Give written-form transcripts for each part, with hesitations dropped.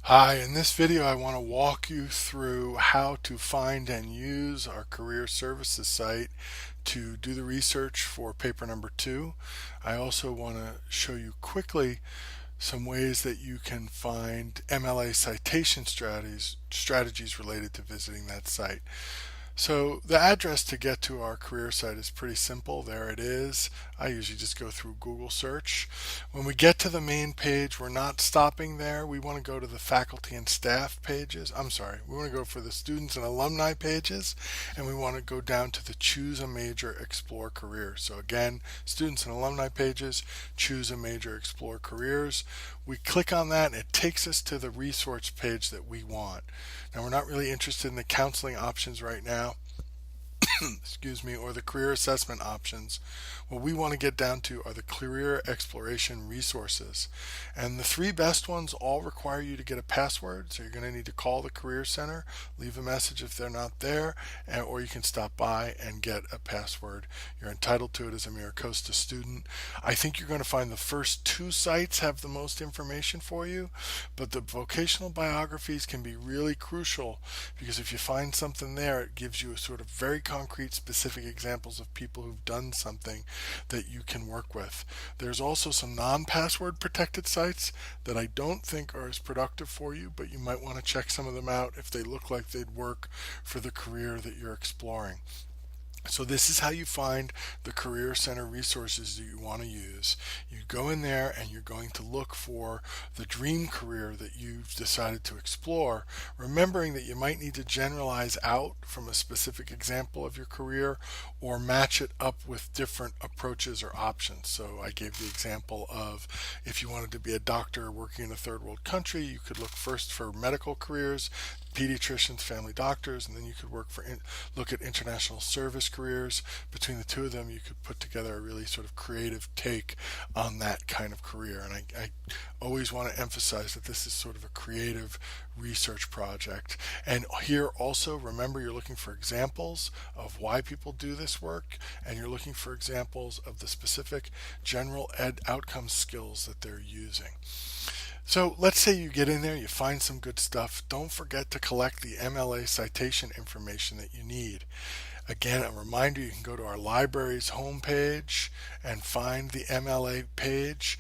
Hi, in this video I want to walk you through how to find and use our career services site to do the research for paper number 2. I also want to show you quickly some ways that you can find MLA citation strategies related to visiting that site. So the address to get to our career site is pretty simple. There it is. I usually just go through Google search. When we get to the main page, we're not stopping there. We want to go to the faculty and staff pages. We want to go for the students and alumni pages, and we want to go down to the choose a major, explore careers. So again, students and alumni pages, choose a major, explore careers. We click on that and it takes us to the resource page that we want. Now we're not really interested in the counseling options right now, excuse me, or the career assessment options. What we want to get down to are the career exploration resources. And the three best ones all require you to get a password. So you're going to need to call the Career Center, leave a message if they're not there, or you can stop by and get a password. You're entitled to it as a MiraCosta student. I think you're going to find the first two sites have the most information for you, but the vocational biographies can be really crucial because if you find something there, it gives you a sort of very concrete, specific examples of people who've done something that you can work with. There's also some non-password protected sites that I don't think are as productive for you, but you might want to check some of them out if they look like they'd work for the career that you're exploring. So this is how you find the Career Center resources that you want to use. You go in there and you're going to look for the dream career that you've decided to explore, remembering that you might need to generalize out from a specific example of your career or match it up with different approaches or options. So I gave the example of if you wanted to be a doctor working in a third world country, you could look first for medical careers, pediatricians, family doctors, and then you could look at international service careers. Between the two of them, you could put together a really sort of creative take on that kind of career. And I always want to emphasize that this is sort of a creative research project. And here also, remember, you're looking for examples of why people do this work, and you're looking for examples of the specific general ed outcome skills that they're using. So let's say you get in there, you find some good stuff. Don't forget to collect the MLA citation information that you need. Again, a reminder, you can go to our library's homepage and find the MLA page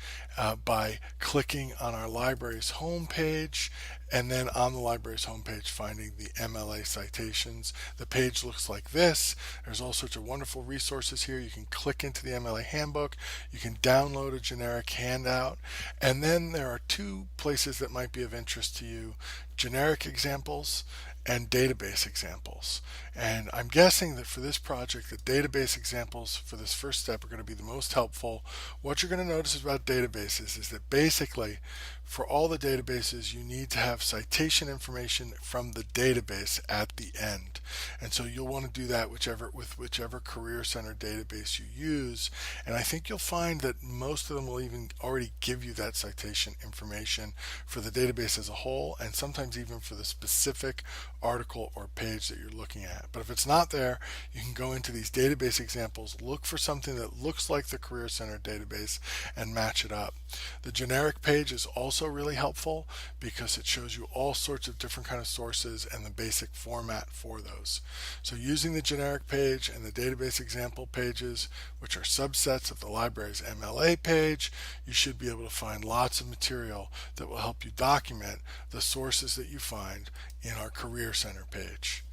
by clicking on our library's homepage, and then on the library's homepage finding the MLA citations. The page looks like this. There's all sorts of wonderful resources here. You can click into the MLA handbook, you can download a generic handout, and then there are two places that might be of interest to you: generic examples and database examples. And I'm guessing that for this project, the database examples for this first step are going to be the most helpful. What you're going to notice about databases is that basically for all the databases, you need to have citation information from the database at the end. And so you'll want to do that with whichever Career Center database you use. And I think you'll find that most of them will even already give you that citation information for the database as a whole, and sometimes even for the specific article or page that you're looking at. But if it's not there, you can go into these database examples, look for something that looks like the Career Center database, and match it up. The generic page is also really helpful because it shows you all sorts of different kind of sources and the basic format for those. So using the generic page and the database example pages, which are subsets of the library's MLA page, you should be able to find lots of material that will help you document the sources that you find in our Career Center page.